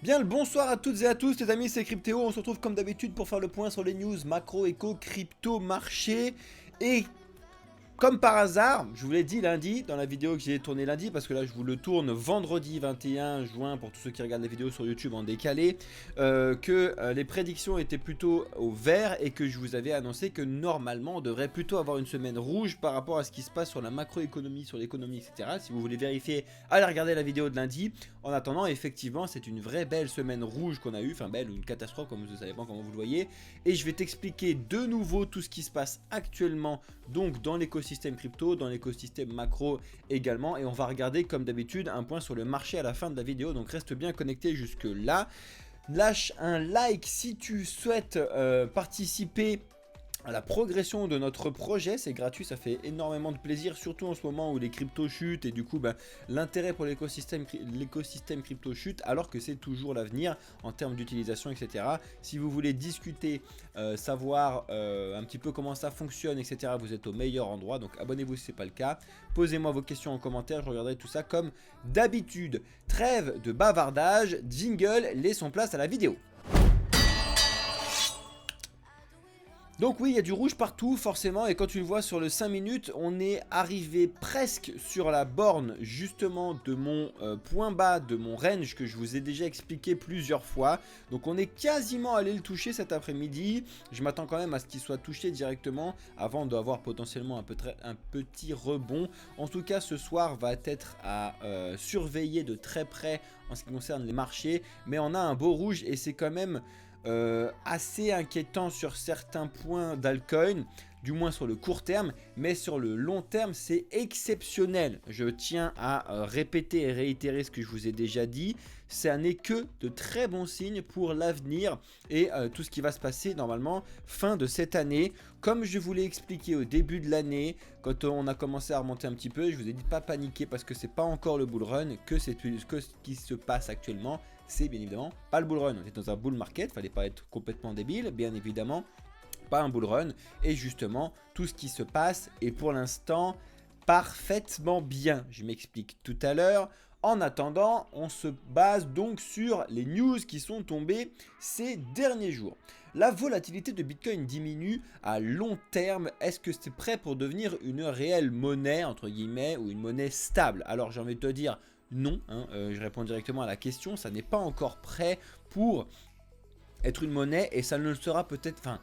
Bien le bonsoir à toutes et à tous les amis, c'est Cryptéo, on se retrouve comme d'habitude pour faire le point sur les news macro, éco, crypto, marché. Et comme par hasard, je vous l'ai dit lundi, dans la vidéo que j'ai tournée lundi, parce que là je vous le tourne vendredi 21 juin pour tous ceux qui regardent les vidéos sur YouTube en décalé, que les prédictions étaient plutôt au vert et que je vous avais annoncé que normalement on devrait plutôt avoir une semaine rouge par rapport à ce qui se passe sur la macroéconomie, sur l'économie, etc. Si vous voulez vérifier, allez regarder la vidéo de lundi. En attendant, effectivement, c'est une vraie belle semaine rouge qu'on a eue, enfin belle ou une catastrophe comme vous ne savez pas comment vous le voyez. Et je vais t'expliquer de nouveau tout ce qui se passe actuellement donc dans l'écosystème crypto, dans l'écosystème macro également, et on va regarder comme d'habitude un point sur le marché à la fin de la vidéo, donc reste bien connecté jusque là. Lâche un like si tu souhaites participer à la progression de notre projet, c'est gratuit, ça fait énormément de plaisir, surtout en ce moment où les cryptos chutent et du coup l'intérêt pour l'écosystème crypto chute alors que c'est toujours l'avenir en termes d'utilisation, etc. Si vous voulez discuter, savoir un petit peu comment ça fonctionne, etc., vous êtes au meilleur endroit, donc abonnez-vous si ce n'est pas le cas. Posez-moi vos questions en commentaire, je regarderai tout ça comme d'habitude. Trêve de bavardage, jingle, laissons place à la vidéo. Donc oui, il y a du rouge partout forcément, et quand tu le vois sur le 5 minutes, on est arrivé presque sur la borne justement de mon point bas, de mon range que je vous ai déjà expliqué plusieurs fois. Donc on est quasiment allé le toucher cet après-midi. Je m'attends quand même à ce qu'il soit touché directement avant d'avoir potentiellement un petit rebond. En tout cas, ce soir va être à surveiller de très près en ce qui concerne les marchés, mais on a un beau rouge et c'est quand même assez inquiétant sur certains points d'altcoin, du moins sur le court terme, mais sur le long terme c'est exceptionnel. Je tiens à répéter et réitérer ce que je vous ai déjà dit, ça n'est que de très bons signes pour l'avenir et tout ce qui va se passer normalement fin de cette année. Comme je vous l'ai expliqué au début de l'année, quand on a commencé à remonter un petit peu, je vous ai dit de pas paniquer parce que c'est pas encore le bull run, que ce qui se passe actuellement, c'est bien évidemment pas le bull run. On est dans un bull market, fallait pas être complètement débile, bien évidemment, pas un bull run. Et justement, tout ce qui se passe est pour l'instant parfaitement bien. Je m'explique tout à l'heure. En attendant, on se base donc sur les news qui sont tombées ces derniers jours. La volatilité de Bitcoin diminue à long terme. Est-ce que c'est prêt pour devenir une réelle monnaie, entre guillemets, ou une monnaie stable? Alors j'ai envie de te dire non, hein, je réponds directement à la question, ça n'est pas encore prêt pour être une monnaie et ça ne le sera peut-être... Enfin,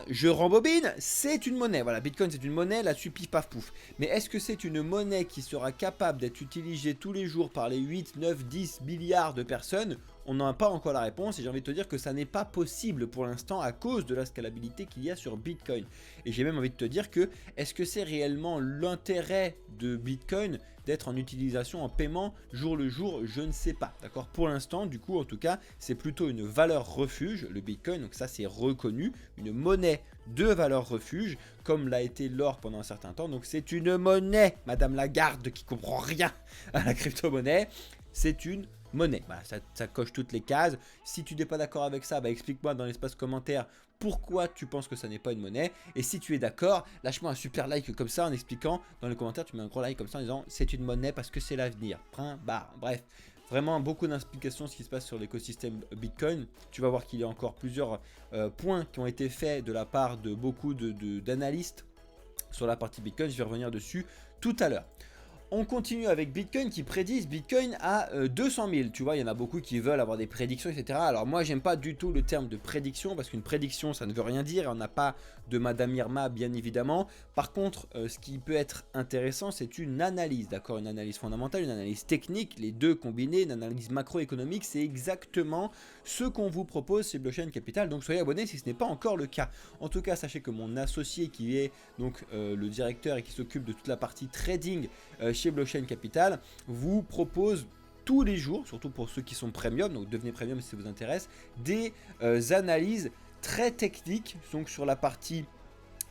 je rembobine, c'est une monnaie. Voilà, Bitcoin c'est une monnaie, là-dessus pif paf pouf. Mais est-ce que c'est une monnaie qui sera capable d'être utilisée tous les jours par les 8, 9, 10 milliards de personnes? On n'en a pas encore la réponse et j'ai envie de te dire que ça n'est pas possible pour l'instant à cause de la scalabilité qu'il y a sur Bitcoin. Et j'ai même envie de te dire que est-ce que c'est réellement l'intérêt de Bitcoin d'être en utilisation, en paiement jour le jour? Je ne sais pas, d'accord? Pour l'instant, du coup, en tout cas, c'est plutôt une valeur refuge, le Bitcoin, donc ça c'est reconnu, une monnaie de valeur refuge, comme l'a été l'or pendant un certain temps. Donc c'est une monnaie, Madame Lagarde qui comprend rien à la crypto-monnaie, c'est une monnaie. Voilà, ça coche toutes les cases. Si tu n'es pas d'accord avec ça, explique-moi dans l'espace commentaire pourquoi tu penses que ça n'est pas une monnaie. Et si tu es d'accord, lâche-moi un super like comme ça en expliquant dans les commentaires. Tu mets un gros like comme ça en disant c'est une monnaie parce que c'est l'avenir. Bref. Vraiment beaucoup d'explications ce qui se passe sur l'écosystème Bitcoin. Tu vas voir qu'il y a encore plusieurs points qui ont été faits de la part de beaucoup d'analystes sur la partie Bitcoin. Je vais revenir dessus tout à l'heure. On continue avec Bitcoin qui prédisent Bitcoin à 200 000. Tu vois, il y en a beaucoup qui veulent avoir des prédictions, etc. Alors moi, j'aime pas du tout le terme de prédiction parce qu'une prédiction, ça ne veut rien dire. On n'a pas de Madame Irma, bien évidemment. Par contre, ce qui peut être intéressant, c'est une analyse, d'accord? Une analyse fondamentale, une analyse technique, les deux combinés, une analyse macroéconomique. C'est exactement ce qu'on vous propose chez Blockchain Capital. Donc soyez abonnés si ce n'est pas encore le cas. En tout cas, sachez que mon associé qui est donc le directeur et qui s'occupe de toute la partie trading chez Blockchain Capital vous propose tous les jours, surtout pour ceux qui sont premium, donc devenez premium si ça vous intéresse, des analyses très techniques, donc sur la partie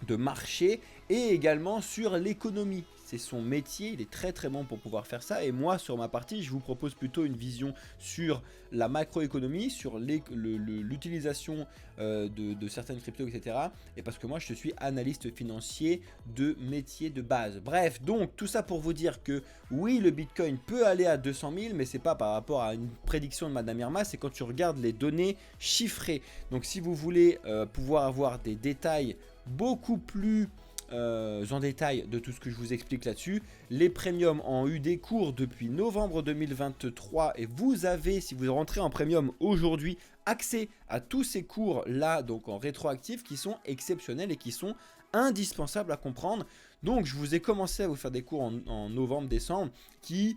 de marché et également sur l'économie. c'est son métier, il est très très bon pour pouvoir faire ça. Et moi, sur ma partie, je vous propose plutôt une vision sur la macroéconomie, sur l'utilisation de certaines cryptos, etc. Et parce que moi, je suis analyste financier de métier de base. Bref, donc tout ça pour vous dire que oui, le Bitcoin peut aller à 200 000, mais c'est pas par rapport à une prédiction de Madame Irma, c'est quand tu regardes les données chiffrées. Donc si vous voulez pouvoir avoir des détails beaucoup plus en détail de tout ce que je vous explique là-dessus, les premiums ont eu des cours depuis novembre 2023 et vous avez, si vous rentrez en premium aujourd'hui, accès à tous ces cours là, donc en rétroactif, qui sont exceptionnels et qui sont indispensables à comprendre. Donc je vous ai commencé à vous faire des cours en novembre-décembre qui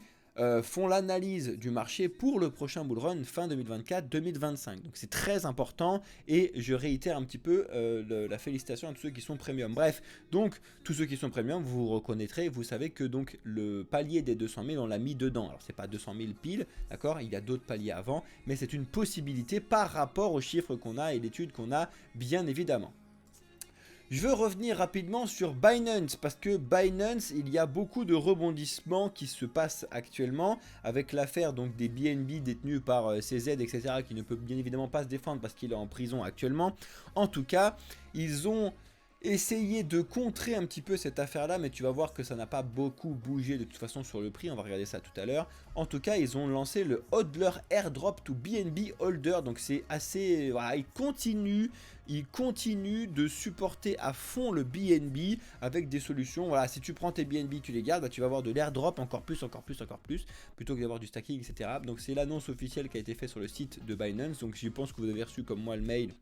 font l'analyse du marché pour le prochain bull run fin 2024-2025. Donc c'est très important et je réitère un petit peu la félicitation à tous ceux qui sont premium. Bref, donc tous ceux qui sont premium, vous reconnaîtrez, vous savez que donc le palier des 200 000, on l'a mis dedans. Alors c'est pas 200 000 pile, d'accord, il y a d'autres paliers avant, mais c'est une possibilité par rapport aux chiffres qu'on a et l'étude qu'on a, bien évidemment. Je veux revenir rapidement sur Binance parce que Binance, il y a beaucoup de rebondissements qui se passent actuellement avec l'affaire donc des BNB détenus par CZ, etc. qui ne peut bien évidemment pas se défendre parce qu'il est en prison actuellement. En tout cas, ils ont essayé de contrer un petit peu cette affaire-là, mais tu vas voir que ça n'a pas beaucoup bougé de toute façon sur le prix. On va regarder ça tout à l'heure. En tout cas, ils ont lancé le Hodler Airdrop to BNB Holder. Donc c'est assez... Voilà, ils continuent de supporter à fond le BNB avec des solutions. Voilà, si tu prends tes BNB, tu les gardes, bah, tu vas avoir de l'airdrop encore plus, plutôt que d'avoir du stacking, etc. Donc c'est l'annonce officielle qui a été faite sur le site de Binance. Donc je pense que vous avez reçu comme moi le mail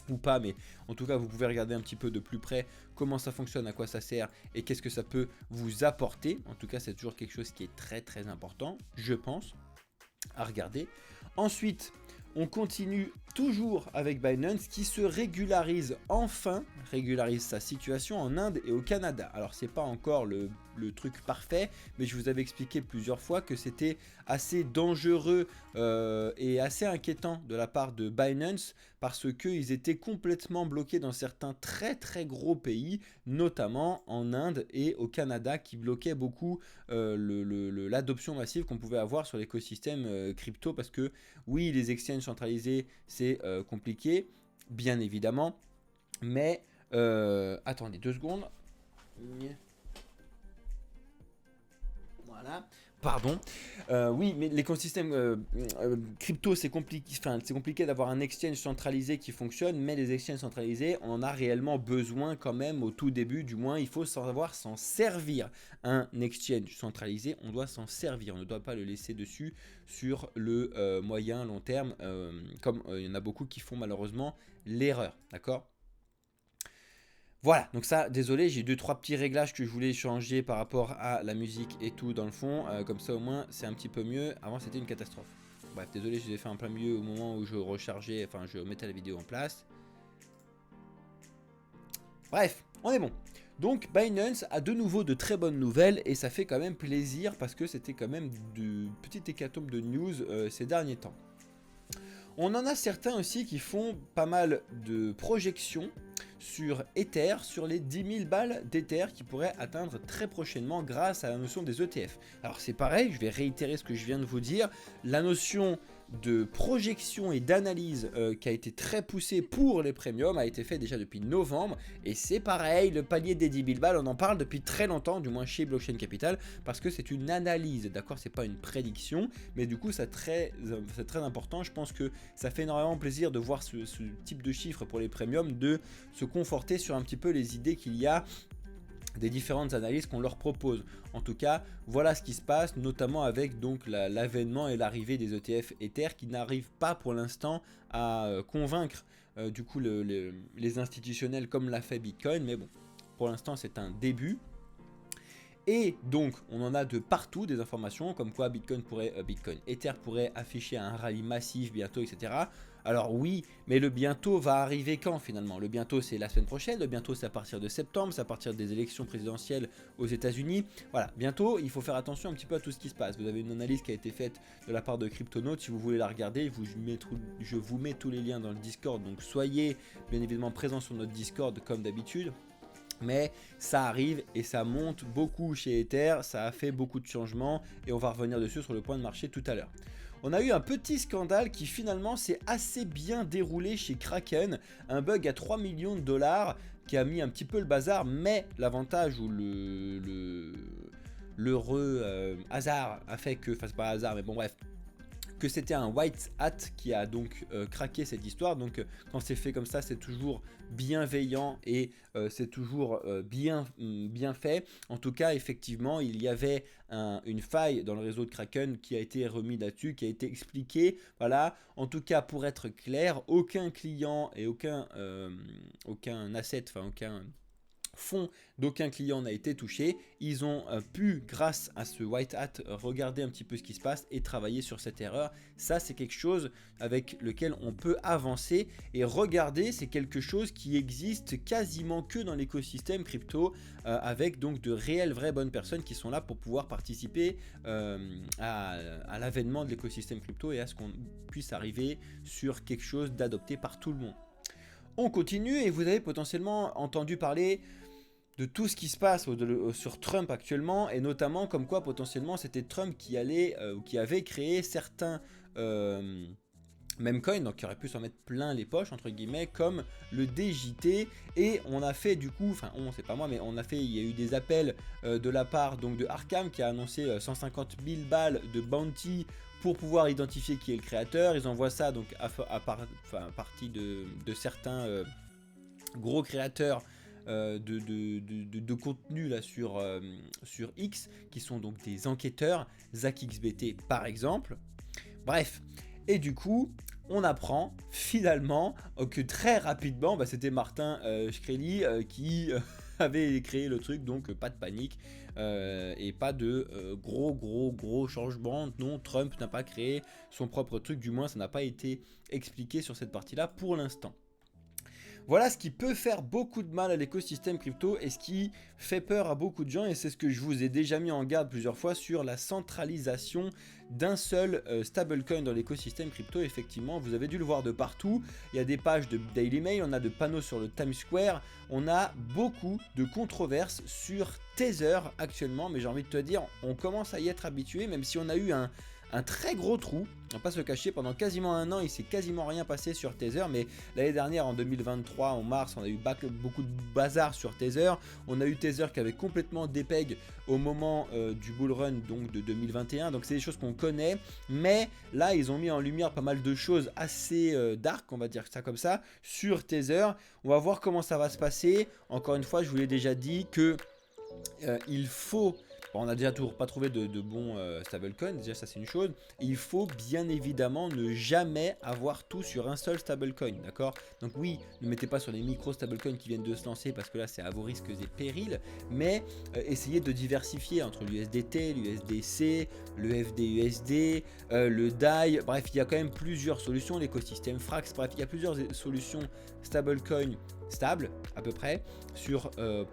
ou pas, mais en tout cas vous pouvez regarder un petit peu de plus près comment ça fonctionne, à quoi ça sert et qu'est-ce que ça peut vous apporter. En tout cas c'est toujours quelque chose qui est très très important, je pense, à regarder. Ensuite on continue toujours avec Binance qui se régularise sa situation en Inde et au Canada. Alors c'est pas encore le truc parfait, mais je vous avais expliqué plusieurs fois que c'était assez dangereux et assez inquiétant de la part de Binance parce qu'ils étaient complètement bloqués dans certains très très gros pays, notamment en Inde et au Canada, qui bloquaient beaucoup l'adoption massive qu'on pouvait avoir sur l'écosystème crypto, parce que oui, les exchanges centralisés c'est compliqué, bien évidemment, mais attendez 2 secondes. Voilà, pardon. Oui, mais l'écosystème crypto, c'est compliqué d'avoir un exchange centralisé qui fonctionne, mais les exchanges centralisés, on en a réellement besoin quand même au tout début, du moins il faut savoir s'en servir. Un exchange centralisé, on doit s'en servir, on ne doit pas le laisser dessus sur le moyen, long terme, comme il y en a beaucoup qui font malheureusement l'erreur, d'accord ? Voilà, donc ça, désolé, j'ai 2-3 petits réglages que je voulais changer par rapport à la musique et tout dans le fond. Comme ça au moins c'est un petit peu mieux. Avant c'était une catastrophe. Bref, désolé, je les ai fait en plein milieu au moment où je rechargeais, enfin je mettais la vidéo en place. Bref, on est bon. Donc Binance a de nouveau de très bonnes nouvelles et ça fait quand même plaisir parce que c'était quand même de petites hécatombes de news ces derniers temps. On en a certains aussi qui font pas mal de projections sur Ether, sur les 10 000 balles d'Ether qui pourraient atteindre très prochainement grâce à la notion des ETF. Alors c'est pareil, je vais réitérer ce que je viens de vous dire, la notion de projection et d'analyse qui a été très poussée pour les premiums a été fait déjà depuis novembre et c'est pareil, le palier des 10 000 balles on en parle depuis très longtemps, du moins chez Blockchain Capital, parce que c'est une analyse, d'accord, c'est pas une prédiction, mais du coup c'est très important. Je pense que ça fait énormément plaisir de voir ce type de chiffres pour les premiums, de se conforter sur un petit peu les idées qu'il y a des différentes analyses qu'on leur propose. En tout cas, voilà ce qui se passe, notamment avec donc l'avènement et l'arrivée des ETF Ether qui n'arrivent pas pour l'instant à convaincre du coup les institutionnels comme l'a fait Bitcoin, mais bon, pour l'instant c'est un début. Et donc on en a de partout des informations comme quoi Ether pourrait afficher un rallye massif bientôt, etc. Alors oui, mais le bientôt va arriver quand finalement? Le bientôt c'est la semaine prochaine, le bientôt c'est à partir de septembre, c'est à partir des élections présidentielles aux États-Unis. Voilà, bientôt il faut faire attention un petit peu à tout ce qui se passe. Vous avez une analyse qui a été faite de la part de Cryptonaut, si vous voulez la regarder, je vous mets tous les liens dans le Discord, donc soyez bien évidemment présents sur notre Discord comme d'habitude. Mais ça arrive et ça monte beaucoup chez Ether, ça a fait beaucoup de changements et on va revenir dessus sur le point de marché tout à l'heure. On a eu un petit scandale qui finalement s'est assez bien déroulé chez Kraken, un bug à 3 millions de dollars qui a mis un petit peu le bazar, mais l'avantage ou l'heureux hasard a fait que, enfin c'est pas hasard mais bon bref, que c'était un white hat qui a donc craqué cette histoire. Donc quand c'est fait comme ça, c'est toujours bienveillant et c'est toujours bien fait. En tout cas, effectivement, il y avait une faille dans le réseau de Kraken qui a été remis là-dessus, qui a été expliqué. Voilà, en tout cas, pour être clair, aucun client et aucun asset, enfin aucun fonds d'aucun client n'a été touché. Ils ont pu, grâce à ce white hat, regarder un petit peu ce qui se passe et travailler sur cette erreur. Ça, c'est quelque chose avec lequel on peut avancer et regarder. C'est quelque chose qui existe quasiment que dans l'écosystème crypto, avec donc de réelles vraies bonnes personnes qui sont là pour pouvoir participer à l'avènement de l'écosystème crypto et à ce qu'on puisse arriver sur quelque chose d'adopté par tout le monde. On continue et vous avez potentiellement entendu parler de tout ce qui se passe sur Trump actuellement, et notamment comme quoi potentiellement c'était Trump qui avait créé certains meme coins, donc qui aurait pu s'en mettre plein les poches entre guillemets, comme le DJT. Et on a fait du coup, enfin c'est pas moi, mais il y a eu des appels de la part donc de Arkham qui a annoncé 150 000 balles de bounty pour pouvoir identifier qui est le créateur. Ils envoient ça donc à partie de certains gros créateurs de contenu là sur X, qui sont donc des enquêteurs, ZachXBT par exemple. Bref, et du coup on apprend finalement que très rapidement, c'était Martin Shkreli qui avait créé le truc, donc pas de panique et pas de gros changement. Non, Trump n'a pas créé son propre truc, du moins ça n'a pas été expliqué sur cette partie là pour l'instant. Voilà ce qui peut faire beaucoup de mal à l'écosystème crypto et ce qui fait peur à beaucoup de gens, et c'est ce que je vous ai déjà mis en garde plusieurs fois sur la centralisation d'un seul stablecoin dans l'écosystème crypto. Effectivement, vous avez dû le voir de partout. Il y a des pages de Daily Mail, on a de panneaux sur le Times Square, on a beaucoup de controverses sur Tether actuellement, mais j'ai envie de te dire, on commence à y être habitué, même si on a eu un très gros trou, on va pas se cacher, pendant quasiment un an il s'est quasiment rien passé sur Tether, mais l'année dernière en 2023 en mars on a eu beaucoup de bazar sur Tether. On a eu Tether qui avait complètement dépeg au moment du bull run donc de 2021, donc c'est des choses qu'on connaît, mais là ils ont mis en lumière pas mal de choses assez dark, on va dire ça comme ça, sur Tether. On va voir comment ça va se passer. Encore une fois, je vous l'ai déjà dit que il faut... Bon, on a déjà toujours pas trouvé de bons stablecoins, déjà ça c'est une chose. Et il faut bien évidemment ne jamais avoir tout sur un seul stablecoin, d'accord? Donc oui, ne mettez pas sur les micro stablecoins qui viennent de se lancer parce que là c'est à vos risques et périls, mais essayez de diversifier entre l'USDT, l'USDC, le FDUSD, le DAI, bref il y a quand même plusieurs solutions, l'écosystème Frax, bref il y a plusieurs solutions stablecoin stable à peu près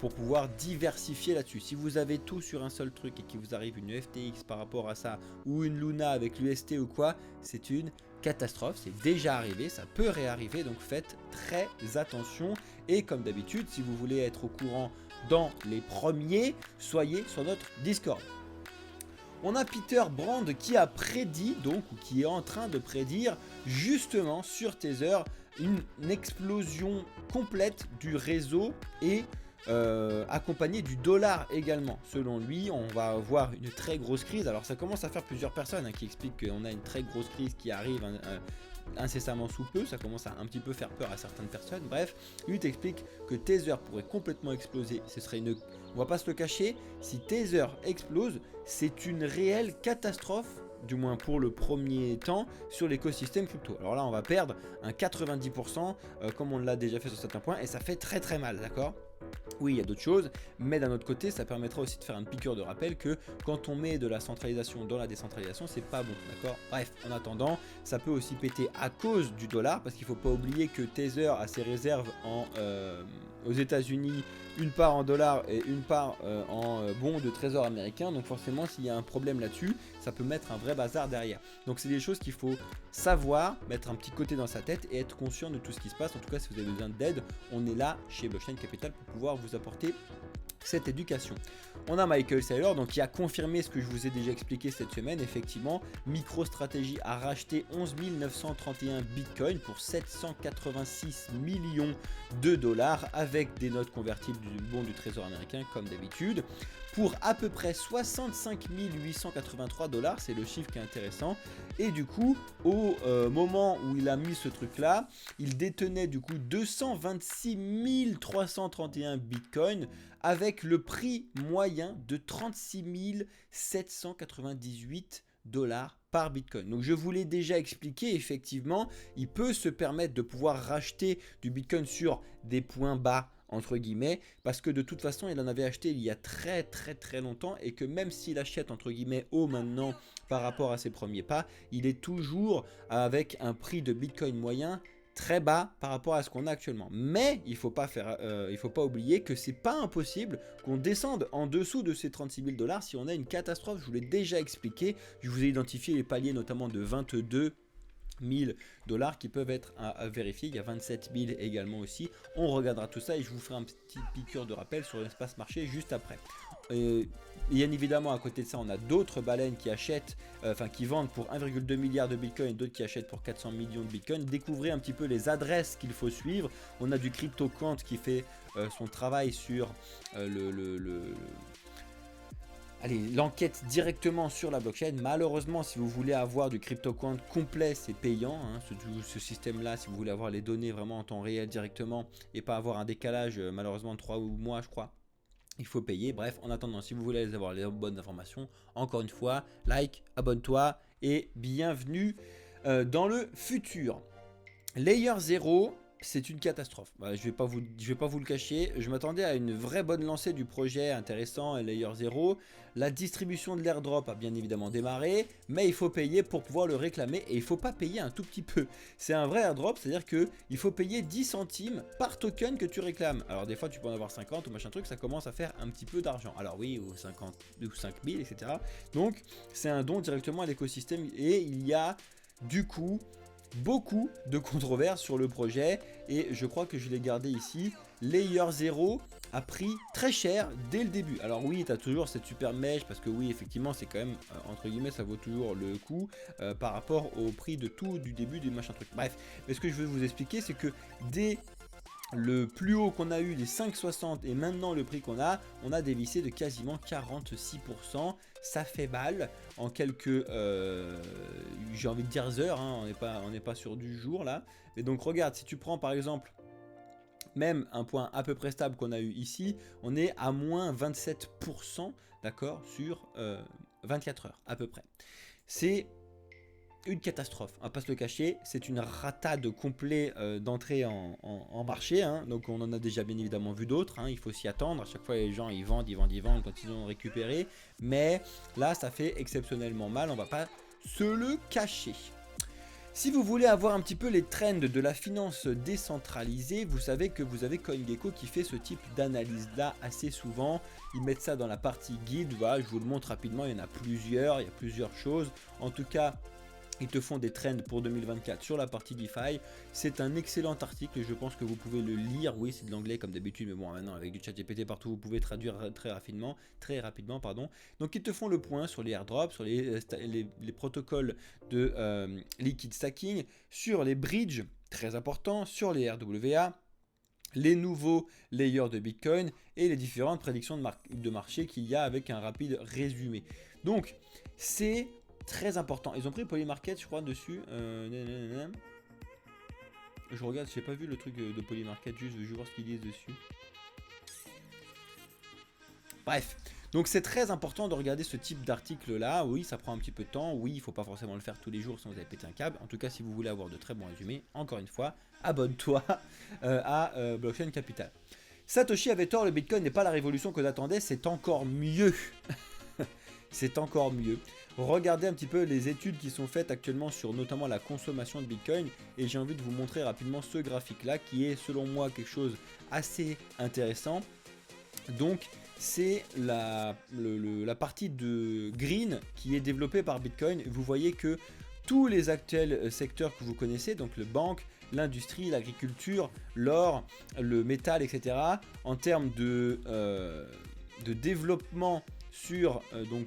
pour pouvoir diversifier là-dessus. Si vous avez tout sur un seul truc et qu'il vous arrive une FTX par rapport à ça ou une Luna avec l'UST ou quoi, c'est une catastrophe. C'est déjà arrivé, ça peut réarriver, donc faites très attention. Et comme d'habitude, si vous voulez être au courant dans les premiers, soyez sur notre Discord. On a Peter Brand qui a prédit, donc, ou qui est en train de prédire justement sur Tether une explosion complète du réseau et accompagné du dollar également. Selon lui, on va avoir une très grosse crise. Alors ça commence à faire plusieurs personnes qui expliquent qu'on a une très grosse crise qui arrive incessamment sous peu. Ça commence à un petit peu faire peur à certaines personnes. Bref, lui t'explique que Tether pourrait complètement exploser. Ce serait une... On va pas se le cacher, si Tether explose, c'est une réelle catastrophe, du moins pour le premier temps, sur l'écosystème crypto. Alors là, on va perdre un 90%, comme on l'a déjà fait sur certains points, et ça fait très mal, d'accord ? Oui, il y a d'autres choses, mais d'un autre côté, ça permettra aussi de faire une piqûre de rappel que quand on met de la centralisation dans la décentralisation, c'est pas bon, d'accord? Bref, en attendant, ça peut aussi péter à cause du dollar, parce qu'il faut pas oublier que Tether a ses réserves aux États-Unis, une part en dollars et une part en bons de trésor américain. Donc forcément, s'il y a un problème là-dessus, ça peut mettre un vrai bazar derrière. Donc c'est des choses qu'il faut savoir, mettre un petit côté dans sa tête et être conscient de tout ce qui se passe. En tout cas, si vous avez besoin d'aide, on est là chez Blockchain Capital pour pouvoir vous vous apporter cette éducation. On a Michael Saylor donc qui a confirmé ce que je vous ai déjà expliqué cette semaine. Effectivement, MicroStrategy a racheté 11 931 bitcoins pour 786 millions de dollars avec des notes convertibles du bon du trésor américain comme d'habitude pour à peu près 65 883 dollars, c'est le chiffre qui est intéressant. Et du coup, au moment où il a mis ce truc là, il détenait du coup 226 331 bitcoins avec le prix moyen de 36 798 dollars par bitcoin. Donc je vous l'ai déjà expliqué, effectivement, il peut se permettre de pouvoir racheter du bitcoin sur des points bas entre guillemets, parce que de toute façon il en avait acheté il y a très longtemps et que même s'il achète entre guillemets haut maintenant par rapport à ses premiers pas, il est toujours avec un prix de bitcoin moyen très bas par rapport à ce qu'on a actuellement. Mais il faut pas oublier que c'est pas impossible qu'on descende en dessous de ces 36 000 dollars si on a une catastrophe. Je vous l'ai déjà expliqué, je vous ai identifié les paliers notamment de 22 000 dollars qui peuvent être à vérifier. Il y a 27 000 également aussi. On regardera tout ça et je vous ferai un petit piqûre de rappel sur l'espace marché juste après. Bien évidemment, à côté de ça, on a d'autres baleines qui achètent, qui vendent pour 1,2 milliard de bitcoin et d'autres qui achètent pour 400 millions de bitcoin. Découvrez un petit peu les adresses qu'il faut suivre. On a du CryptoQuant qui fait son travail sur l'enquête directement sur la blockchain. Malheureusement, si vous voulez avoir du CryptoQuant complet, c'est payant. Ce système-là, si vous voulez avoir les données vraiment en temps réel directement et pas avoir un décalage, malheureusement, de 3 mois, je crois, il faut payer. Bref, en attendant, si vous voulez avoir les bonnes informations, encore une fois, like, abonne-toi et bienvenue dans le futur. Layer 0. C'est une catastrophe. Voilà, je vais pas vous le cacher. Je m'attendais à une vraie bonne lancée du projet intéressant Layer 0. La distribution de l'airdrop a bien évidemment démarré, mais il faut payer pour pouvoir le réclamer et il faut pas payer un tout petit peu. C'est un vrai airdrop, c'est-à-dire que il faut payer 10 centimes par token que tu réclames. Alors des fois tu peux en avoir 50 ou machin truc, ça commence à faire un petit peu d'argent. Alors oui, ou 50 ou 5000, etc. Donc c'est un don directement à l'écosystème et il y a du coup beaucoup de controverses sur le projet et je crois que je l'ai gardé ici. Layer 0 a pris très cher dès le début. Alors oui, tu as toujours cette super mèche parce que oui, effectivement, c'est quand même, entre guillemets, ça vaut toujours le coup par rapport au prix de tout du début du machin truc. Bref, mais ce que je veux vous expliquer, c'est que dès le plus haut qu'on a eu, les 5,60 et maintenant le prix qu'on a, on a dévissé de quasiment 46%. Ça fait mal en quelques, j'ai envie de dire heures, hein, on n'est pas sur du jour là. Mais donc regarde, si tu prends par exemple même un point à peu près stable qu'on a eu ici, on est à moins 27%, d'accord, sur 24 heures à peu près. C'est une catastrophe, on va pas se le cacher, c'est une ratade complète d'entrée en marché, hein. Donc on en a déjà bien évidemment vu d'autres, hein. Il faut s'y attendre, à chaque fois les gens ils vendent, quand ils ont récupéré, mais là ça fait exceptionnellement mal, on va pas se le cacher. Si vous voulez avoir un petit peu les trends de la finance décentralisée, vous savez que vous avez CoinGecko qui fait ce type d'analyse là assez souvent. Ils mettent ça dans la partie guide, voilà, je vous le montre rapidement, il y en a plusieurs, il y a plusieurs choses. En tout cas, ils te font des trends pour 2024 sur la partie DeFi. C'est un excellent article, je pense que vous pouvez le lire. Oui, c'est de l'anglais comme d'habitude, mais bon, maintenant avec du chat GPT partout, vous pouvez traduire très rapidement, pardon. Donc ils te font le point sur les airdrops, sur les protocoles de liquid stacking, sur les bridges, très important, sur les RWA, les nouveaux layers de Bitcoin et les différentes prédictions de marché qu'il y a avec un rapide résumé. Donc, c'est très important. Ils ont pris Polymarket, je crois, dessus. Je regarde, j'ai pas vu le truc de Polymarket, juste je veux voir ce qu'ils disent dessus. Bref, donc c'est très important de regarder ce type d'article là. Oui, ça prend un petit peu de temps. Oui, il faut pas forcément le faire tous les jours si vous avez pété un câble. En tout cas, si vous voulez avoir de très bons résumés, encore une fois, abonne-toi à Blockchain Capital. Satoshi avait tort, le Bitcoin n'est pas la révolution que j'attendais, c'est encore mieux. C'est encore mieux. Regardez un petit peu les études qui sont faites actuellement sur notamment la consommation de Bitcoin et j'ai envie de vous montrer rapidement ce graphique là qui est selon moi quelque chose assez intéressant. Donc c'est la partie de green qui est développée par Bitcoin. Vous voyez que tous les actuels secteurs que vous connaissez, donc le banque, l'industrie, l'agriculture, l'or, le métal, etc. En termes de développement sur donc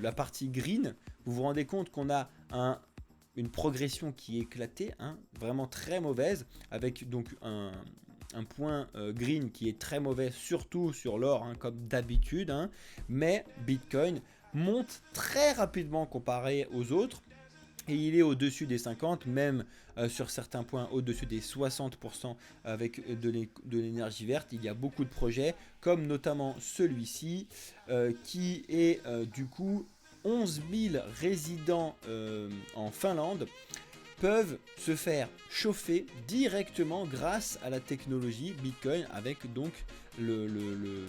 la partie green, vous vous rendez compte qu'on a une progression qui est éclatée, hein, vraiment très mauvaise, avec donc un point green qui est très mauvais, surtout sur l'or, hein, comme d'habitude, hein, mais Bitcoin monte très rapidement comparé aux autres, et il est au-dessus des 50, même sur certains points au-dessus des 60% avec de l'énergie verte. Il y a beaucoup de projets, comme notamment celui-ci, qui est du coup 11 000 résidents en Finlande peuvent se faire chauffer directement grâce à la technologie Bitcoin, avec donc le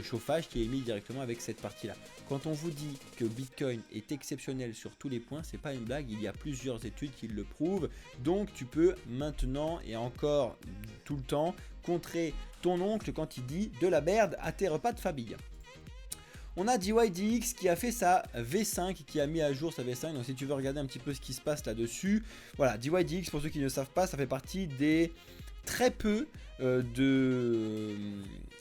chauffage qui est émis directement avec cette partie là. Quand on vous dit que Bitcoin est exceptionnel sur tous les points, c'est pas une blague, il y a plusieurs études qui le prouvent. Donc tu peux maintenant et encore tout le temps contrer ton oncle quand il dit de la merde à tes repas de famille. On a DYDX qui a fait sa V5, qui a mis à jour sa V5. Donc si tu veux regarder un petit peu ce qui se passe là-dessus, voilà, DYDX, pour ceux qui ne savent pas, ça fait partie des très peu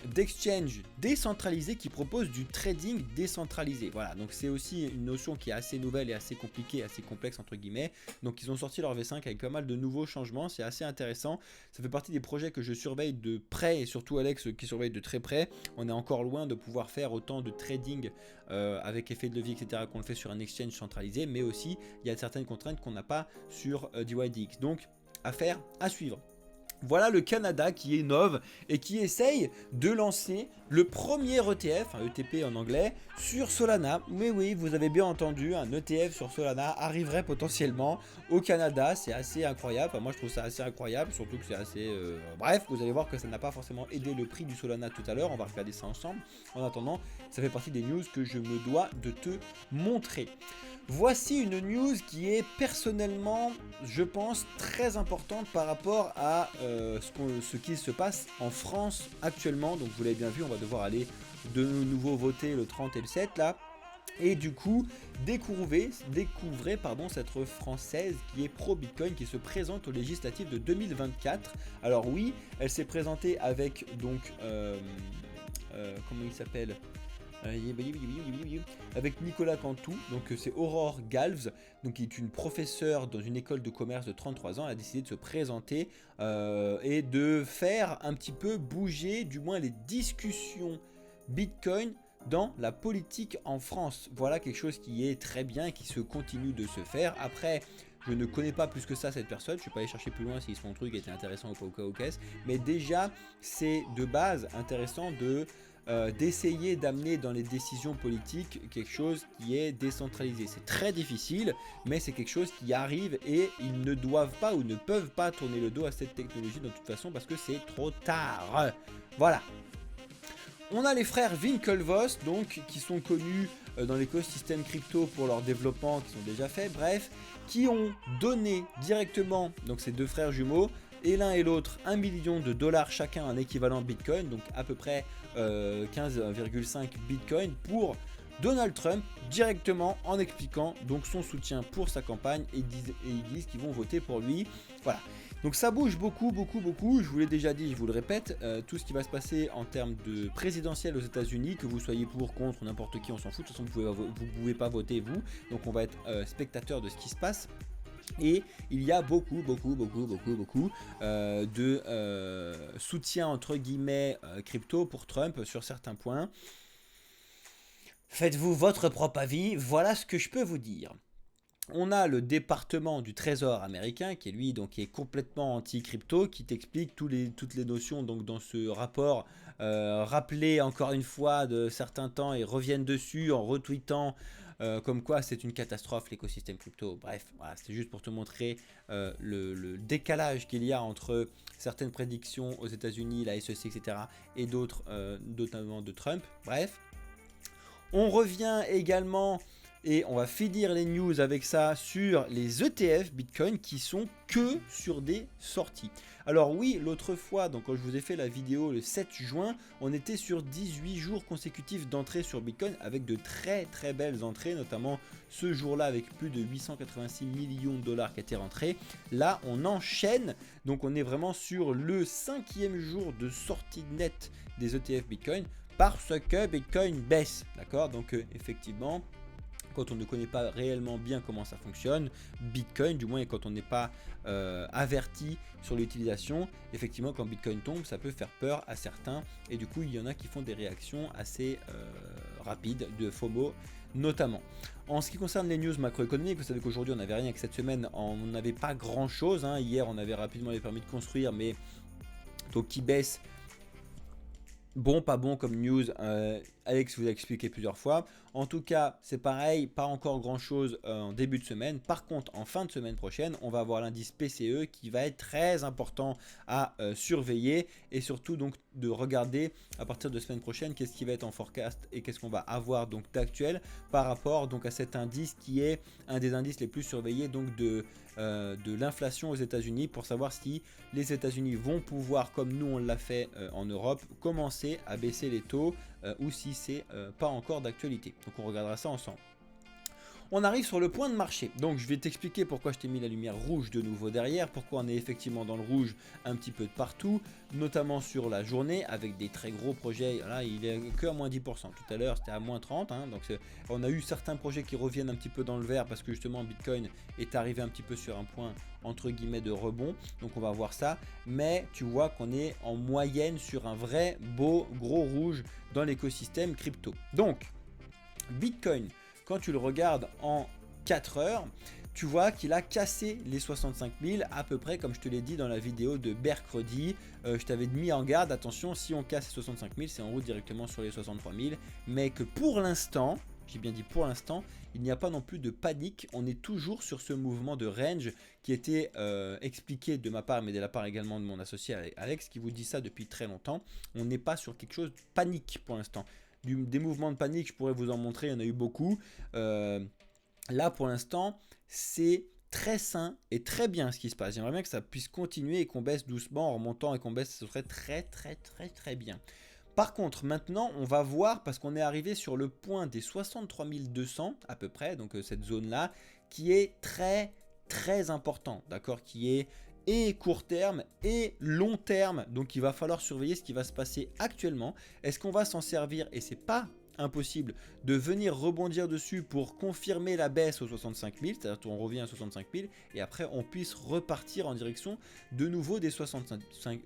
d'exchange décentralisés qui proposent du trading décentralisé. Voilà, donc c'est aussi une notion qui est assez nouvelle et assez compliquée, assez complexe entre guillemets. Donc ils ont sorti leur V5 avec pas mal de nouveaux changements, c'est assez intéressant. Ça fait partie des projets que je surveille de près, et surtout Alex qui surveille de très près. On est encore loin de pouvoir faire autant de trading avec effet de levier, etc. qu'on le fait sur un exchange centralisé, mais aussi il y a certaines contraintes qu'on n'a pas sur DYDX. Donc affaire à suivre. Voilà le Canada qui innove et qui essaye de lancer le premier ETF, un ETP en anglais, sur Solana. Mais oui, vous avez bien entendu, un ETF sur Solana arriverait potentiellement au Canada. C'est assez incroyable, enfin, moi je trouve ça assez incroyable, surtout que c'est assez... Bref, vous allez voir que ça n'a pas forcément aidé le prix du Solana tout à l'heure, on va regarder ça ensemble. En attendant, ça fait partie des news que je me dois de te montrer. Voici une news qui est personnellement, je pense, très importante par rapport à ce qui se passe en France actuellement. Donc vous l'avez bien vu, on va devoir aller de nouveau voter le 30 et le 7 là. Et du coup, découvrez cette Française qui est pro-Bitcoin, qui se présente aux législatives de 2024. Alors oui, elle s'est présentée avec donc, comment il s'appelle ? Avec Nicolas Cantou, donc c'est Aurore Galves, donc qui est une professeure dans une école de commerce de 33 ans. Elle a décidé de se présenter et de faire un petit peu bouger, du moins les discussions Bitcoin dans la politique en France. Voilà quelque chose qui est très bien et qui se continue de se faire. Après, je ne connais pas plus que ça cette personne, je ne suis pas allé chercher plus loin si son truc était intéressant ou pas au cas où qu'est-ce, mais déjà c'est de base intéressant d'essayer d'amener dans les décisions politiques quelque chose qui est décentralisé. C'est très difficile, mais c'est quelque chose qui arrive et ils ne doivent pas ou ne peuvent pas tourner le dos à cette technologie de toute façon parce que c'est trop tard. Voilà. On a les frères Winklevoss, donc, qui sont connus dans l'écosystème crypto pour leur développement, qui sont déjà faits, bref, qui ont donné directement, donc ces deux frères jumeaux, et l'un et l'autre 1 million de dollars chacun en équivalent Bitcoin, donc à peu près 15,5 Bitcoin pour Donald Trump directement en expliquant donc son soutien pour sa campagne et ils disent qu'ils vont voter pour lui. Voilà. Donc ça bouge beaucoup. Je vous l'ai déjà dit, je vous le répète, tout ce qui va se passer en termes de présidentielle aux États-Unis, que vous soyez pour, contre, n'importe qui, on s'en fout. De toute façon, vous pouvez pas voter vous. Donc on va être spectateur de ce qui se passe. Et il y a beaucoup de soutien entre guillemets crypto pour Trump sur certains points. Faites-vous votre propre avis, voilà ce que je peux vous dire. On a le département du Trésor américain qui est lui donc qui est complètement anti-crypto, qui t'explique toutes les notions donc dans ce rapport, rappelé encore une fois de certains temps et reviennent dessus en retweetant comme quoi c'est une catastrophe l'écosystème crypto. Bref, voilà, c'est juste pour te montrer le décalage qu'il y a entre certaines prédictions aux États-Unis, la SEC, etc. et d'autres, notamment de Trump. Bref, on revient également Et on va finir les news avec ça sur les ETF Bitcoin qui sont que sur des sorties. Alors oui, l'autre fois, donc quand je vous ai fait la vidéo le 7 juin, on était sur 18 jours consécutifs d'entrée sur Bitcoin avec de très très belles entrées, notamment ce jour-là avec plus de 886 millions de dollars qui étaient rentrés. Là, on enchaîne, donc on est vraiment sur le 5e jour de sortie nette des ETF Bitcoin parce que Bitcoin baisse, d'accord? Donc effectivement, quand on ne connaît pas réellement bien comment ça fonctionne, Bitcoin, du moins, et quand on n'est pas averti sur l'utilisation, effectivement, quand Bitcoin tombe, ça peut faire peur à certains. Et du coup, il y en a qui font des réactions assez rapides, de FOMO notamment. En ce qui concerne les news macroéconomiques, vous savez qu'aujourd'hui, on n'avait rien que cette semaine, on n'avait pas grand-chose. Hein. Hier, on avait rapidement les permis de construire, mais donc qui baisse. Bon, pas bon comme news, Alex vous a expliqué plusieurs fois. En tout cas, c'est pareil, pas encore grand chose en début de semaine. Par contre, en fin de semaine prochaine, on va avoir l'indice PCE qui va être très important à surveiller et surtout donc de regarder à partir de semaine prochaine qu'est-ce qui va être en forecast et qu'est-ce qu'on va avoir donc d'actuel par rapport donc à cet indice qui est un des indices les plus surveillés donc de l'inflation aux États-Unis pour savoir si les États-Unis vont pouvoir, comme nous on l'a fait en Europe, commencer à baisser les taux ou si c'est pas encore d'actualité. Donc on regardera ça ensemble. On arrive sur le point de marché. Donc je vais t'expliquer pourquoi je t'ai mis la lumière rouge de nouveau derrière, pourquoi on est effectivement dans le rouge un petit peu de partout, notamment sur la journée avec des très gros projets. Là il est que à moins 10%. Tout à l'heure c'était à moins 30. Hein, donc on a eu certains projets qui reviennent un petit peu dans le vert parce que justement Bitcoin est arrivé un petit peu sur un point entre guillemets de rebond. Donc on va voir ça. Mais tu vois qu'on est en moyenne sur un vrai beau gros rouge dans l'écosystème crypto. Donc Bitcoin, quand tu le regardes en 4 heures, tu vois qu'il a cassé les 65 000 à peu près comme je te l'ai dit dans la vidéo de mercredi. Je t'avais mis en garde, attention, si on casse les 65 000, c'est en route directement sur les 63 000. Mais que pour l'instant, j'ai bien dit pour l'instant, il n'y a pas non plus de panique. On est toujours sur ce mouvement de range qui était expliqué de ma part, mais de la part également de mon associé Alex qui vous dit ça depuis très longtemps. On n'est pas sur quelque chose de panique pour l'instant. Des mouvements de panique, je pourrais vous en montrer, il y en a eu beaucoup. Là, pour l'instant, c'est très sain et très bien ce qui se passe. J'aimerais bien que ça puisse continuer et qu'on baisse doucement en remontant et qu'on baisse, ce serait très bien. Par contre, maintenant, on va voir, parce qu'on est arrivé sur le point des 63 200 à peu près, donc cette zone-là, qui est très important, d'accord, qui est et court terme et long terme. Donc il va falloir surveiller ce qui va se passer actuellement. Est-ce qu'on va s'en servir, et c'est pas impossible, de venir rebondir dessus pour confirmer la baisse aux 65 000, c'est-à-dire qu'on revient à 65 000 et après on puisse repartir en direction de nouveau des 60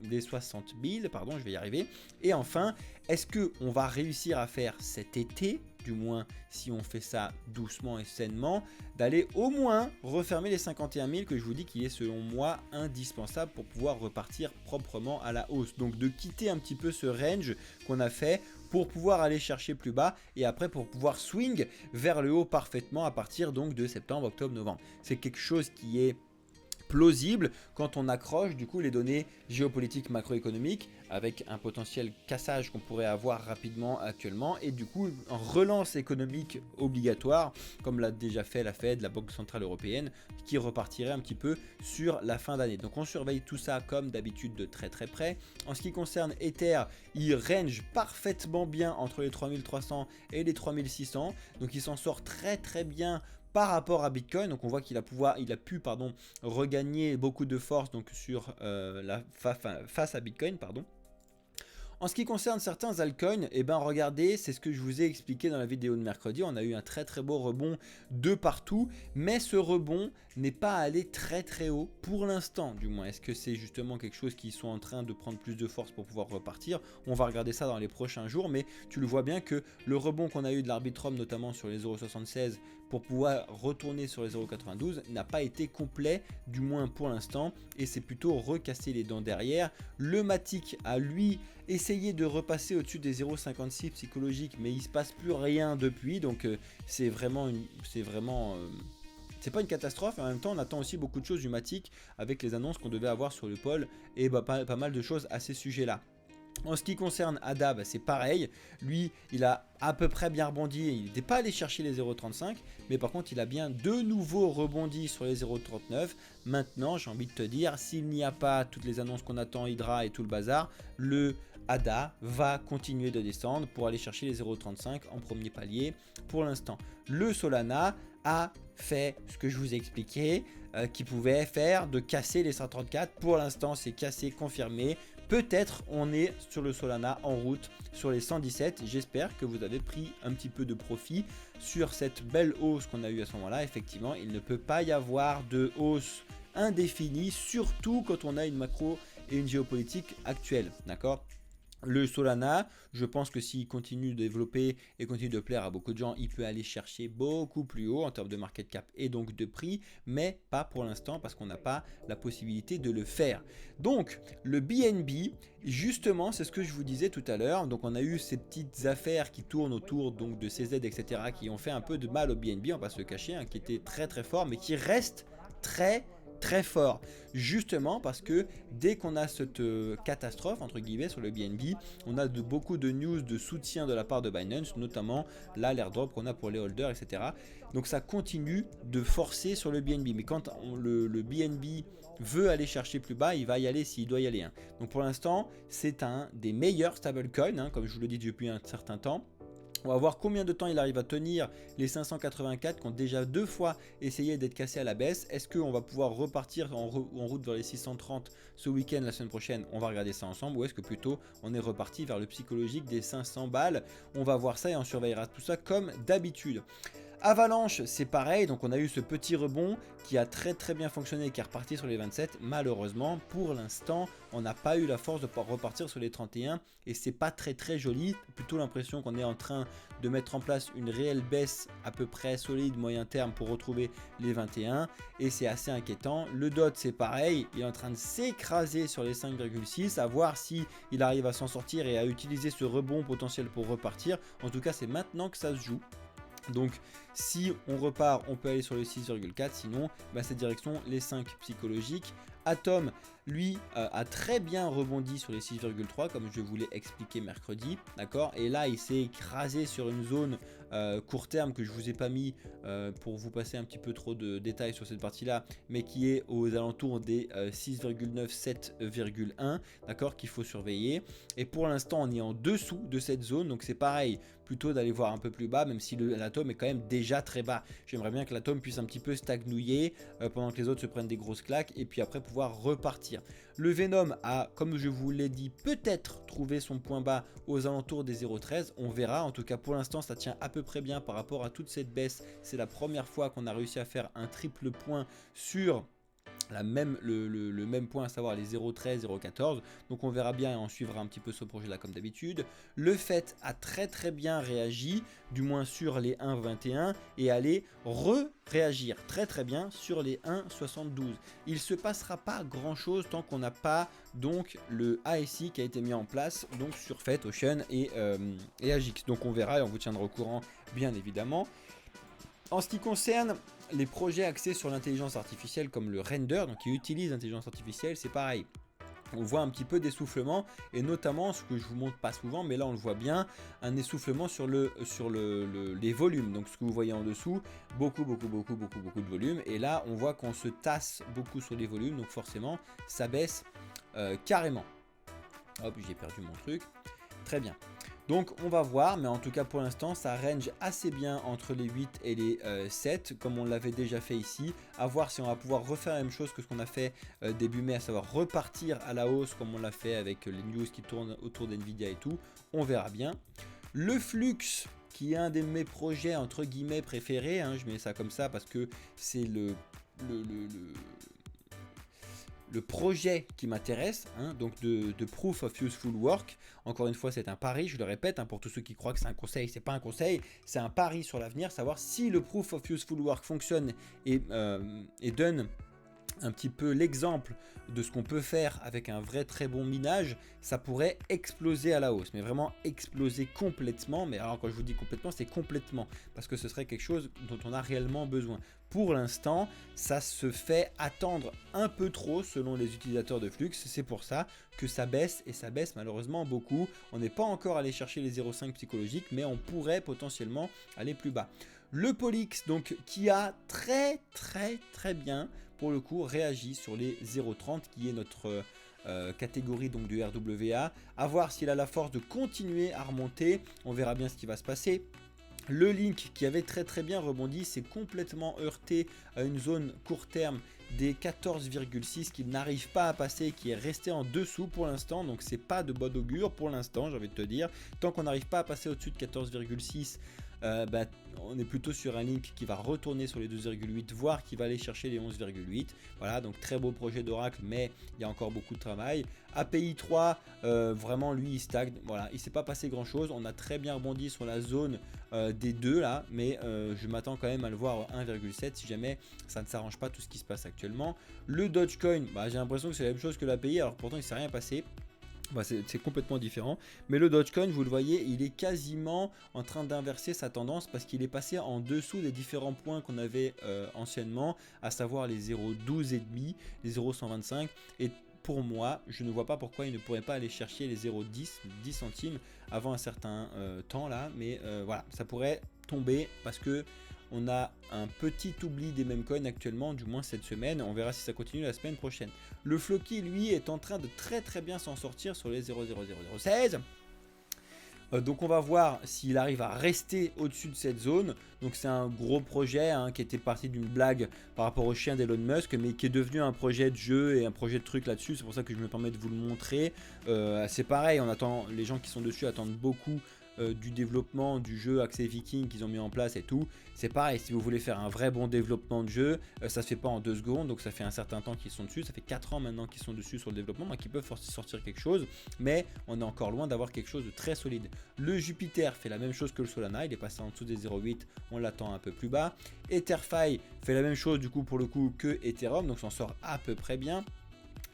000, pardon, je vais y arriver. Et enfin, est-ce qu'on va réussir à faire cet été, du moins si on fait ça doucement et sainement, d'aller au moins refermer les 51 000 que je vous dis qu'il est selon moi indispensable pour pouvoir repartir proprement à la hausse. Donc de quitter un petit peu ce range qu'on a fait pour pouvoir aller chercher plus bas et après pour pouvoir swing vers le haut parfaitement à partir donc de septembre, octobre, novembre. C'est quelque chose qui est plausible quand on accroche du coup les données géopolitiques macroéconomiques avec un potentiel cassage qu'on pourrait avoir rapidement actuellement et du coup en relance économique obligatoire comme l'a déjà fait la Fed, la Banque Centrale Européenne qui repartirait un petit peu sur la fin d'année. Donc on surveille tout ça comme d'habitude de très près. En ce qui concerne Ether, il range parfaitement bien entre les 3300 et les 3600, donc il s'en sort très bien par rapport à Bitcoin. Donc on voit qu'il a pu regagner beaucoup de force donc sur face à Bitcoin, pardon. En ce qui concerne certains altcoins, regardez, c'est ce que je vous ai expliqué dans la vidéo de mercredi. On a eu un très beau rebond de partout, mais ce rebond n'est pas allé très haut pour l'instant, du moins. Est-ce que c'est justement quelque chose qui sont en train de prendre plus de force pour pouvoir repartir? On va regarder ça dans les prochains jours, mais tu le vois bien que le rebond qu'on a eu de l'Arbitrum, notamment sur les 0,76 pour pouvoir retourner sur les 0,92 n'a pas été complet, du moins pour l'instant, et c'est plutôt recasser les dents derrière. Le Matic a lui essayé de repasser au-dessus des 0,56 psychologiques, mais il se passe plus rien depuis, donc c'est pas une catastrophe, et en même temps on attend aussi beaucoup de choses du Matic avec les annonces qu'on devait avoir sur le pôle et pas mal de choses à ces sujets là. En ce qui concerne ADA, bah, c'est pareil. Lui, il a à peu près bien rebondi. Il n'était pas allé chercher les 0,35. Mais par contre, il a bien de nouveau rebondi sur les 0,39. Maintenant, j'ai envie de te dire, s'il n'y a pas toutes les annonces qu'on attend, Hydra et tout le bazar, le ADA va continuer de descendre pour aller chercher les 0,35 en premier palier pour l'instant. Le Solana a fait ce que je vous ai expliqué, qui pouvait faire de casser les 134. Pour l'instant, c'est cassé, confirmé. Peut-être on est sur le Solana en route sur les 117. J'espère que vous avez pris un petit peu de profit sur cette belle hausse qu'on a eue à ce moment-là. Effectivement, il ne peut pas y avoir de hausse indéfinie, surtout quand on a une macro et une géopolitique actuelle. D'accord ? Le Solana, je pense que s'il continue de développer et continue de plaire à beaucoup de gens, il peut aller chercher beaucoup plus haut en termes de market cap et donc de prix, mais pas pour l'instant parce qu'on n'a pas la possibilité de le faire. Donc le BNB, justement, c'est ce que je vous disais tout à l'heure. Donc on a eu ces petites affaires qui tournent autour donc de CZ, etc., qui ont fait un peu de mal au BNB, on va pas se le cacher, hein, qui était très très fort, mais qui reste très fort, justement parce que dès qu'on a cette catastrophe entre guillemets sur le BNB, on a beaucoup de news de soutien de la part de Binance, notamment là l'airdrop qu'on a pour les holders, etc. Donc ça continue de forcer sur le BNB, mais quand le BNB veut aller chercher plus bas, il va y aller s'il doit y aller, hein. Donc pour l'instant c'est un des meilleurs stablecoins, hein, comme je vous le dis depuis un certain temps. On va voir combien de temps il arrive à tenir les 584 qui ont déjà 2 fois essayé d'être cassés à la baisse. Est-ce qu'on va pouvoir repartir en route vers les 630 ce week-end, la semaine prochaine? On va regarder ça ensemble. Ou est-ce que plutôt on est reparti vers le psychologique des 500 balles? On va voir ça et on surveillera tout ça comme d'habitude. Avalanche, c'est pareil, donc on a eu ce petit rebond qui a très bien fonctionné et qui est reparti sur les 27. Malheureusement, pour l'instant, on n'a pas eu la force de pouvoir repartir sur les 31 et c'est pas très joli. Plutôt l'impression qu'on est en train de mettre en place une réelle baisse à peu près solide moyen terme pour retrouver les 21 et c'est assez inquiétant. Le DOT, c'est pareil, il est en train de s'écraser sur les 5,6, à voir si il arrive à s'en sortir et à utiliser ce rebond potentiel pour repartir. En tout cas, c'est maintenant que ça se joue. Donc si on repart, on peut aller sur le 6,4, sinon bah, c'est direction les 5 psychologiques. Atom, lui, a très bien rebondi sur les 6,3 comme je vous l'ai expliqué mercredi, d'accord. Et là, il s'est écrasé sur une zone court terme que je vous ai pas mis pour vous passer un petit peu trop de détails sur cette partie-là, mais qui est aux alentours des 6,9, 7,1, d'accord, qu'il faut surveiller. Et pour l'instant, on est en dessous de cette zone, donc c'est pareil, plutôt d'aller voir un peu plus bas, même si l'atome est quand même déjà très bas. J'aimerais bien que l'atome puisse un petit peu stagnouiller pendant que les autres se prennent des grosses claques et puis après pouvoir repartir. Le Venom a, comme je vous l'ai dit, peut-être trouvé son point bas aux alentours des 0,13. On verra. En tout cas, pour l'instant, ça tient à peu près bien par rapport à toute cette baisse. C'est la première fois qu'on a réussi à faire un triple point sur le même point, à savoir les 0,13, 0,14. Donc on verra bien et on suivra un petit peu ce projet là comme d'habitude. Le FET a très bien réagi, du moins sur les 1,21 et allait réagir très bien sur les 1,72. Il se passera pas grand chose tant qu'on n'a pas donc le ASI qui a été mis en place donc sur FET, Ocean et AGIX. Donc on verra et on vous tiendra au courant bien évidemment. En ce qui concerne les projets axés sur l'intelligence artificielle comme le Render, donc qui utilise l'intelligence artificielle, c'est pareil. On voit un petit peu d'essoufflement et notamment ce que je vous montre pas souvent, mais là on le voit bien, un essoufflement sur les volumes. Donc ce que vous voyez en dessous, beaucoup de volume. Et là on voit qu'on se tasse beaucoup sur les volumes, donc forcément ça baisse carrément. Hop, j'ai perdu mon truc. Très bien. Donc on va voir, mais en tout cas pour l'instant ça range assez bien entre les 8 et les 7 comme on l'avait déjà fait ici. À voir si on va pouvoir refaire la même chose que ce qu'on a fait début mai, à savoir repartir à la hausse comme on l'a fait avec les news qui tournent autour d'NVIDIA et tout. On verra bien. Le Flux, qui est un de mes projets entre guillemets préférés, hein, je mets ça comme ça parce que c'est le projet qui m'intéresse, hein, donc de Proof of Useful Work. Encore une fois, c'est un pari, je le répète, hein, pour tous ceux qui croient que c'est un conseil, c'est pas un conseil, c'est un pari sur l'avenir, savoir si le Proof of Useful Work fonctionne et donne un petit peu l'exemple de ce qu'on peut faire avec un vrai très bon minage, ça pourrait exploser à la hausse, mais vraiment exploser complètement. Mais alors quand je vous dis complètement, c'est complètement, parce que ce serait quelque chose dont on a réellement besoin. Pour l'instant, ça se fait attendre un peu trop selon les utilisateurs de Flux, c'est pour ça que ça baisse, et ça baisse malheureusement beaucoup. On n'est pas encore allé chercher les 0,5 psychologiques, mais on pourrait potentiellement aller plus bas. Le Polix, donc, qui a très bien, pour le coup, réagi sur les 0,30, qui est notre catégorie donc du RWA. À voir s'il a la force de continuer à remonter, on verra bien ce qui va se passer. Le Link qui avait très bien rebondi s'est complètement heurté à une zone court terme des 14,6 qu'il n'arrive pas à passer, qui est resté en dessous pour l'instant, donc c'est pas de bon augure pour l'instant, j'ai envie de te dire. Tant qu'on n'arrive pas à passer au-dessus de 14,6, on est plutôt sur un Link qui va retourner sur les 2,8, voire qui va aller chercher les 11,8. Voilà, donc très beau projet d'Oracle, mais il y a encore beaucoup de travail. API 3, vraiment lui il stagne, voilà, il s'est pas passé grand chose. On a très bien rebondi sur la zone des deux là, mais je m'attends quand même à le voir 1,7 si jamais ça ne s'arrange pas tout ce qui se passe actuellement. Le Dogecoin, j'ai l'impression que c'est la même chose que l'API, alors pourtant il ne s'est rien passé. C'est complètement différent, mais le Dogecoin, vous le voyez, il est quasiment en train d'inverser sa tendance parce qu'il est passé en dessous des différents points qu'on avait anciennement, à savoir les 0,12,5, les 0,125, et pour moi, je ne vois pas pourquoi il ne pourrait pas aller chercher les 0,10, 10 centimes avant un certain temps là, mais voilà, ça pourrait tomber parce que on a un petit oubli des meme coins actuellement, du moins cette semaine. On verra si ça continue la semaine prochaine. Le Floki, lui, est en train de très bien s'en sortir sur les 0,00016. Donc on va voir s'il arrive à rester au-dessus de cette zone. Donc c'est un gros projet qui était parti d'une blague par rapport au chien d'Elon Musk, mais qui est devenu un projet de jeu et un projet de truc là-dessus. C'est pour ça que je me permets de vous le montrer. C'est pareil, les gens qui sont dessus attendent beaucoup du développement du jeu Accès Viking qu'ils ont mis en place et tout. C'est pareil, si vous voulez faire un vrai bon développement de jeu, ça se fait pas en 2 secondes, donc ça fait un certain temps qu'ils sont dessus, ça fait 4 ans maintenant qu'ils sont dessus sur le développement, donc ils peuvent sortir quelque chose, mais on est encore loin d'avoir quelque chose de très solide. Le Jupiter fait la même chose que le Solana, il est passé en dessous des 0,8, on l'attend un peu plus bas. EtherFi fait la même chose du coup pour le coup que Ethereum, donc s'en sort à peu près bien.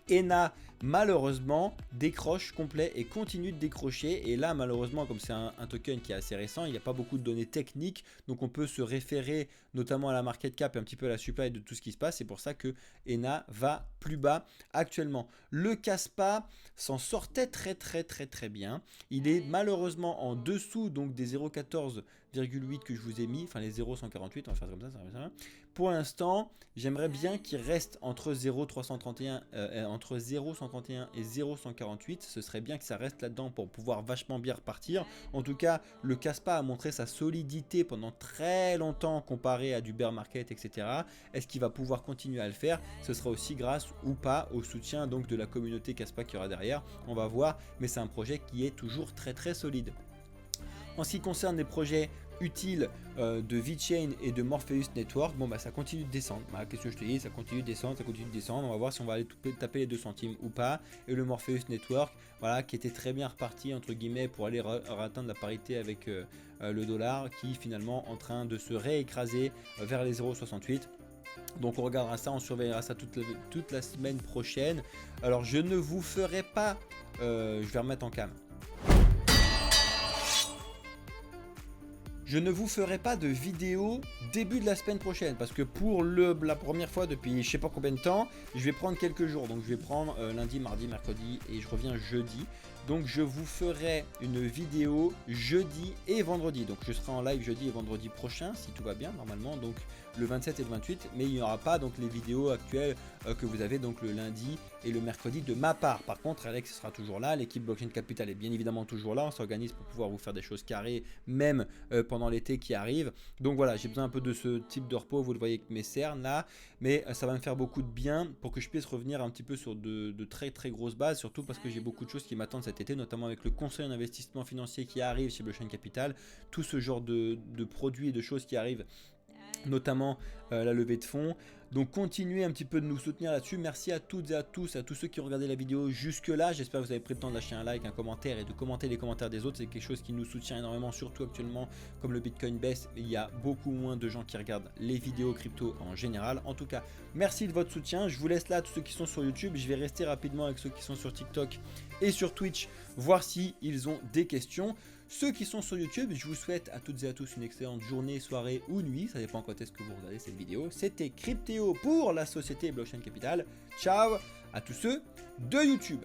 ENA malheureusement décroche complet et continue de décrocher, et là malheureusement comme c'est un token qui est assez récent, il n'y a pas beaucoup de données techniques, donc on peut se référer notamment à la market cap et un petit peu à la supply de tout ce qui se passe. C'est pour ça que ENA va plus bas actuellement. Le Kaspa s'en sortait très bien, il est malheureusement en dessous donc des 0,14,8 que je vous ai mis, enfin les 0,148, on va faire comme ça va. Pour l'instant j'aimerais bien qu'il reste entre 0,331 entre 0,131 et 0,148, ce serait bien que ça reste là-dedans pour pouvoir vachement bien repartir. En tout cas, le Kaspa a montré sa solidité pendant très longtemps comparé à du bear market, etc. Est-ce qu'il va pouvoir continuer à le faire? Ce sera aussi grâce ou pas au soutien donc de la communauté Kaspa qu'il y aura derrière. On va voir, mais c'est un projet qui est toujours très solide. En ce qui concerne les projets utiles de VeChain et de Morpheus Network, ça continue de descendre. Qu'est-ce que je te dis, ça continue de descendre. On va voir si on va aller taper les 2 centimes ou pas. Et le Morpheus Network, voilà, qui était très bien reparti entre guillemets pour aller atteindre la parité avec le dollar, qui finalement en train de se réécraser vers les 0,68. Donc on regardera ça, on surveillera ça toute la semaine prochaine. Alors je ne vous ferai pas, je vais remettre en cam. Je ne vous ferai pas de vidéo début de la semaine prochaine parce que pour la première fois depuis je sais pas combien de temps, je vais prendre quelques jours. Donc je vais prendre lundi, mardi, mercredi et je reviens jeudi. Donc je vous ferai une vidéo jeudi et vendredi. Donc je serai en live jeudi et vendredi prochain si tout va bien normalement. Donc le 27 et le 28, mais il n'y aura pas donc les vidéos actuelles que vous avez donc le lundi et le mercredi de ma part. Par contre, Alex sera toujours là, l'équipe Blockchain Capital est bien évidemment toujours là. On s'organise pour pouvoir vous faire des choses carrées même pendant l'été qui arrive. Donc voilà, j'ai besoin un peu de ce type de repos, vous le voyez avec mes cernes là, mais ça va me faire beaucoup de bien pour que je puisse revenir un petit peu sur de très grosses bases, surtout parce que j'ai beaucoup de choses qui m'attendent cet été, notamment avec le conseil en investissement financier qui arrive chez Blockchain Capital, tout ce genre de produits et de choses qui arrivent, notamment la levée de fonds. Donc continuez un petit peu de nous soutenir là-dessus. Merci à toutes et à tous ceux qui ont regardé la vidéo jusque là. J'espère que vous avez pris le temps de lâcher un like, un commentaire et de commenter les commentaires des autres. C'est quelque chose qui nous soutient énormément, surtout actuellement comme le Bitcoin baisse. Il y a beaucoup moins de gens qui regardent les vidéos crypto en général. En tout cas, merci de votre soutien. Je vous laisse là tous ceux qui sont sur YouTube. Je vais rester rapidement avec ceux qui sont sur TikTok et sur Twitch, voir si ils ont des questions. Ceux qui sont sur YouTube, je vous souhaite à toutes et à tous une excellente journée, soirée ou nuit. Ça dépend quand est-ce que vous regardez cette vidéo. C'était Cryptéo pour la société Blockchain Capital. Ciao à tous ceux de YouTube.